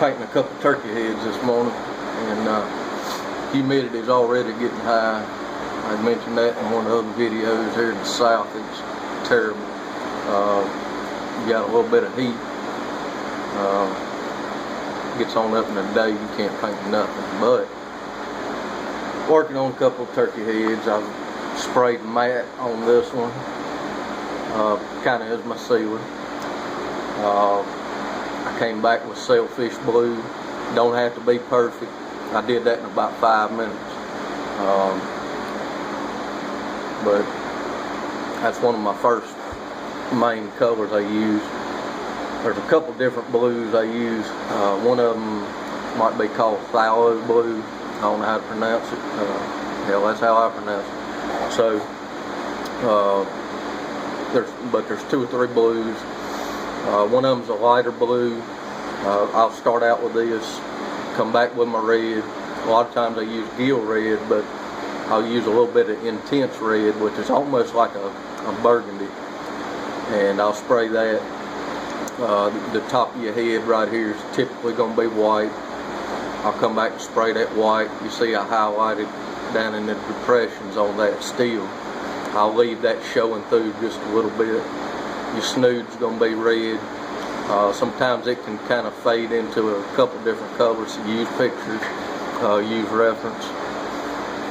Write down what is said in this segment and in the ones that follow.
painting a couple turkey heads this morning, and humidity's already getting high. I mentioned that in one of the other videos. Here in the south, it's terrible. You got a little bit of heat. Gets on up in the day, you can't paint nothing. But working on a couple of turkey heads. I've sprayed matte on this one. Kind of as my sealer. I came back with sailfish blue. Don't have to be perfect. I did that in about 5 minutes. But that's one of my first main colors I use. There's a couple different blues I use. One of them might be called phthalo blue. I don't know how to pronounce it. Hell, that's how I pronounce it. So, there's 2 or 3 blues. One of them's a lighter blue. I'll start out with this, come back with my red. A lot of times I use gill red, but I'll use a little bit of intense red, which is almost like a burgundy. And I'll spray that. The top of your head right here is typically going to be white. I'll come back and spray that white. You see I highlighted down in the depressions on that steel. I'll leave that showing through just a little bit. Your snood's going to be red. Sometimes it can kind of fade into a couple different colors. So use pictures, use reference.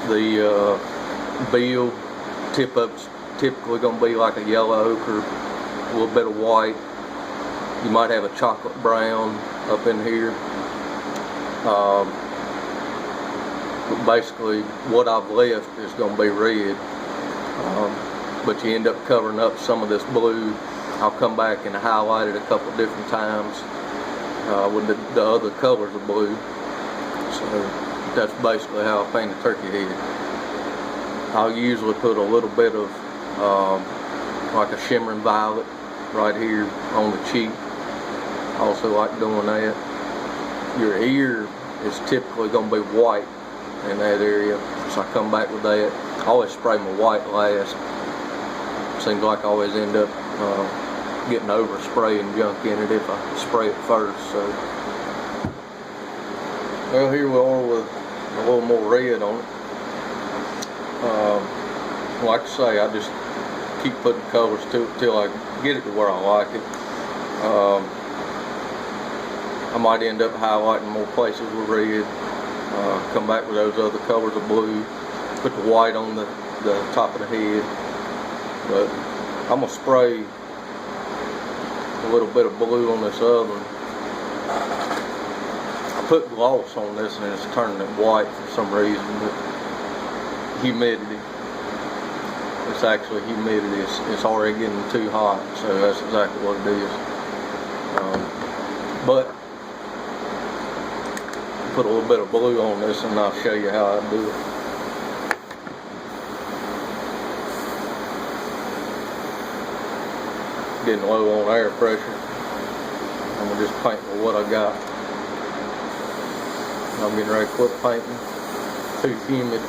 The bill tip-up's typically going to be like a yellow ochre, a little bit of white. You might have a chocolate brown up in here. But basically what I've left is going to be red. But you end up covering up some of this blue. I'll come back and highlight it a couple different times with the other colors of blue. So that's basically how I paint a turkey head. I'll usually put a little bit of like a shimmering violet right here on the cheek. I also like doing that. Your ear is typically going to be white in that area, so I come back with that. I always spray my white last. Seems like I always end up getting over spraying junk in it if I spray it first. So, well, here we are with a little more red on it. Like I say, I just keep putting colors to it till I get it to where I like it. I might end up highlighting more places with red. Come back with those other colors of blue. Put the white on the top of the head. But I'm going to spray a little bit of blue on this other one. I put gloss on this and it's turning it white for some reason. But humidity. It's actually humidity. It's already getting too hot. So that's exactly what it is. But put a little bit of blue on this and I'll show you how I do it. Getting low on air pressure. I'm going to just paint with what I got. I'm getting ready to quit painting. Too humid.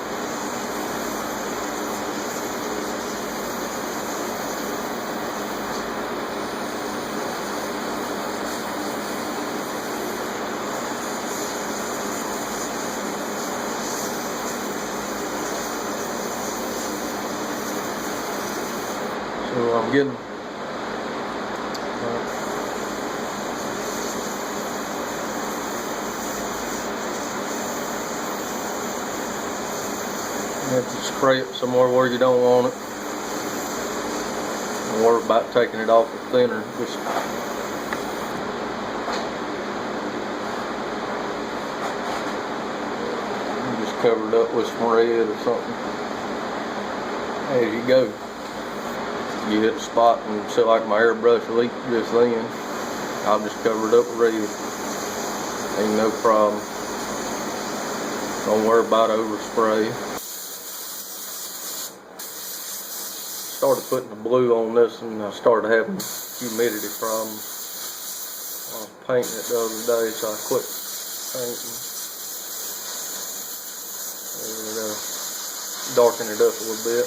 So I'm getting you have to spray it somewhere where you don't want it. Don't worry about taking it off with thinner. Just cover it up with some red or something. As you go. You hit the spot and see like my airbrush leaked just then. I'll just cover it up with red. Ain't no problem. Don't worry about overspray. Started putting the blue on this and I started having humidity problems. I was painting it the other day, so I quit painting. And darken it up a little bit.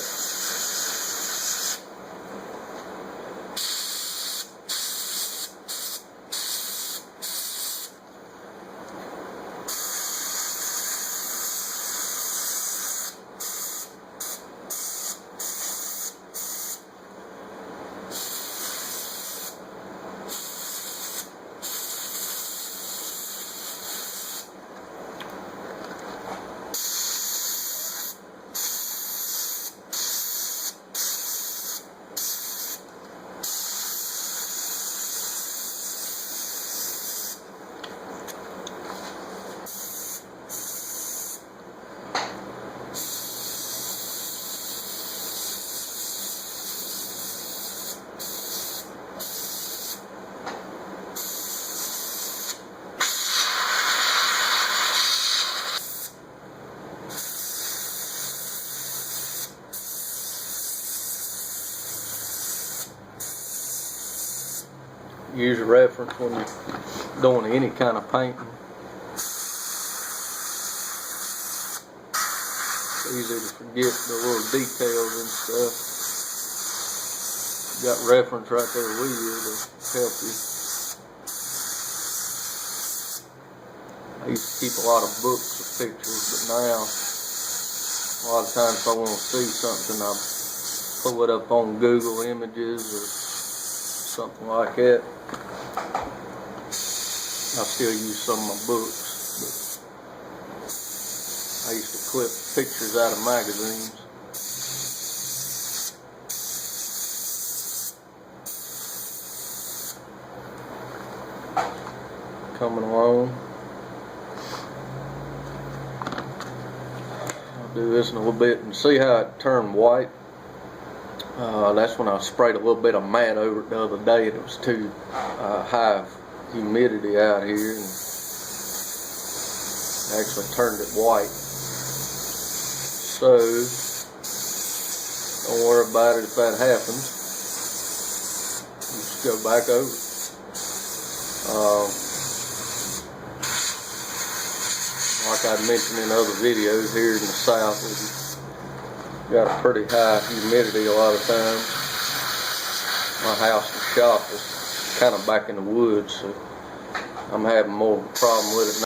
use a reference when you're doing any kind of painting. It's easy to forget the little details and stuff. You got reference right there with you to help you. I used to keep a lot of books of pictures, but now a lot of times if I want to see something, I pull it up on Google Images or something like that. I still use some of my books, but I used to clip pictures out of magazines. Coming along. I'll do this in a little bit and see how it turned white. That's when I sprayed a little bit of matte over it the other day, and it was too high humidity out here, and actually turned it white. So don't worry about it if that happens. Just go back over it. Like I mentioned in other videos, here in the south, we've got a pretty high humidity a lot of times. My house and shop is kind of back in the woods, so I'm having more of a problem with it now.